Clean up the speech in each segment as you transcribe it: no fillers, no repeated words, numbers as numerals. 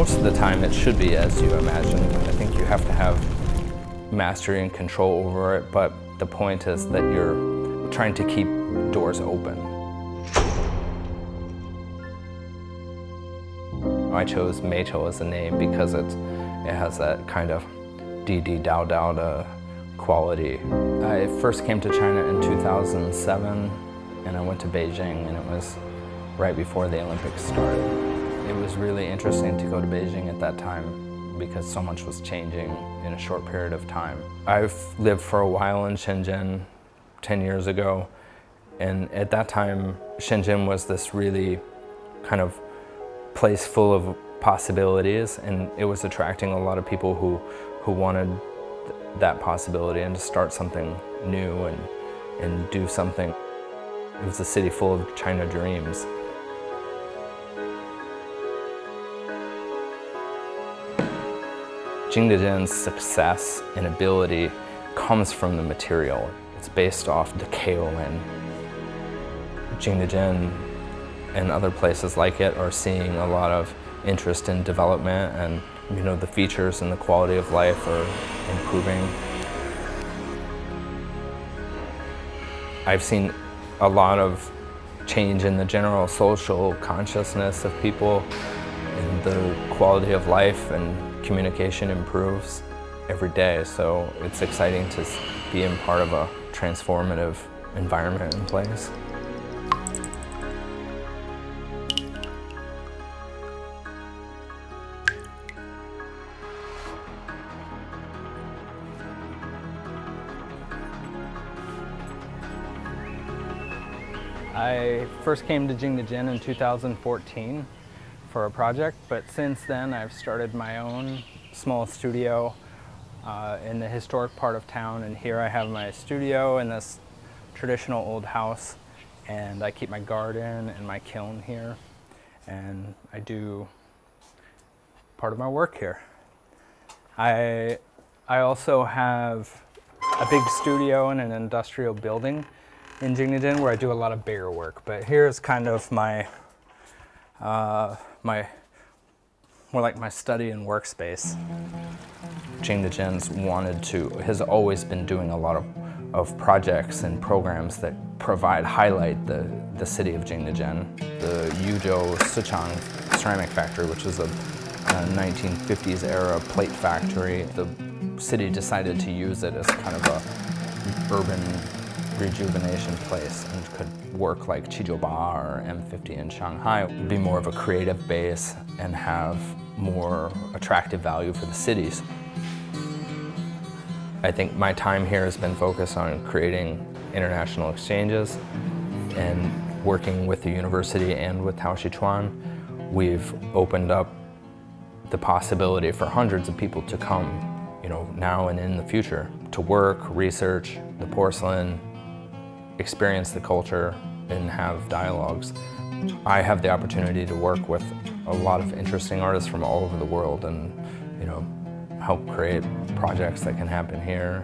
Most of the time it should be as you imagine. I think you have to have mastery and control over it, but the point is that you're trying to keep doors open. I chose煤球as a name because it has that kind of dao quality. I first came to China in 2007 and I went to Beijing, and it was right before the Olympics started. It was really interesting to go to Beijing at that time because so much was changing in a short period of time. I've lived for a while in Shenzhen 10 years ago, and at that time Shenzhen was this really kind of place full of possibilities, and it was attracting a lot of people who wanted that possibility and to start something new and do something. It was a city full of China dreams. Jingdezhen's success and ability comes from the material. It's based off the kaolin. Jingdezhen and other places like it are seeing a lot of interest in development, and the features and the quality of life are improving. I've seen a lot of change in the general social consciousness of people, and the quality of life and communication improves every day, so it's exciting to be in part of a transformative environment and place. I first came to Jingdezhen in 2014 for a project, but since then I've started my own small studio in the historic part of town, and here I have my studio in this traditional old house, and I keep my garden and my kiln here, and I do part of my work here. I also have a big studio in an industrial building in Jingdezhen where I do a lot of bigger work, but here's kind of my more like my study and workspace. Jingdezhen has always been doing a lot of projects and programs that highlight the city of Jingdezhen. The Yuzhou Sichang ceramic factory, which was a 1950s era plate factory. The city decided to use it as kind of a urban rejuvenation place and could work like Qijiuba or M50 in Shanghai, be more of a creative base and have more attractive value for the cities. I think my time here has been focused on creating international exchanges and working with the university and with Taoxichuan. We've opened up the possibility for hundreds of people to come, now and in the future, to work, research the porcelain, experience the culture, and have dialogues. I have the opportunity to work with a lot of interesting artists from all over the world and help create projects that can happen here.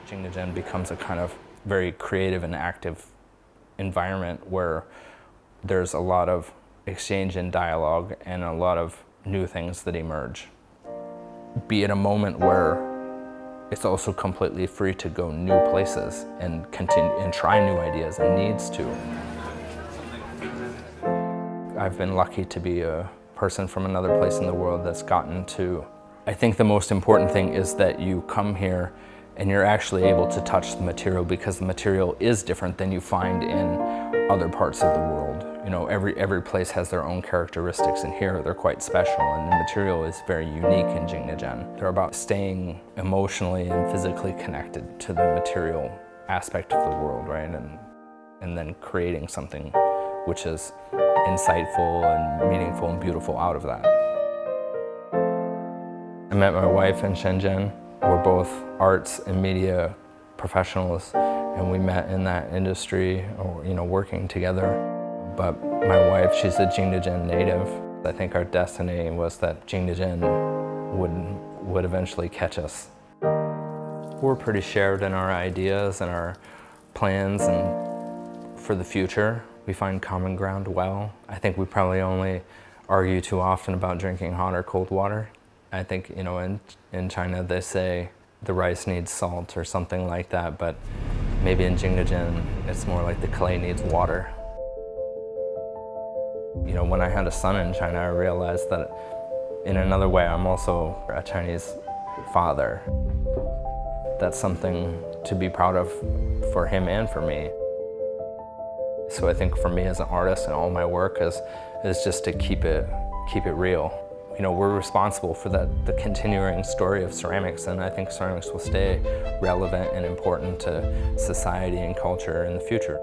Jingdezhen becomes a kind of very creative and active environment where there's a lot of exchange and dialogue and a lot of new things that emerge. Be it a moment where it's also completely free to go new places and continue and try new ideas and needs to. I've been lucky to be a person from another place in the world that's gotten to. I think the most important thing is that you come here and you're actually able to touch the material, because the material is different than you find in other parts of the world. Every place has their own characteristics, and here they're quite special, and the material is very unique in Jingdezhen. They're about staying emotionally and physically connected to the material aspect of the world, right? And then creating something which is insightful and meaningful and beautiful out of that. I met my wife in Shenzhen. We're both arts and media professionals, and we met in that industry, working together. But my wife, she's a Jingdezhen native. I think our destiny was that Jingdezhen would eventually catch us. We're pretty shared in our ideas and our plans and for the future. We find common ground well. I think we probably only argue too often about drinking hot or cold water. I think, you know, in China they say the rice needs salt or something like that, but maybe in Jingdezhen it's more like the clay needs water. You know, when I had a son in China, I realized that in another way I'm also a Chinese father. That's something to be proud of for him and for me. So I think for me as an artist and all my work is just to keep it real. You know, we're responsible for the continuing story of ceramics, and I think ceramics will stay relevant and important to society and culture in the future.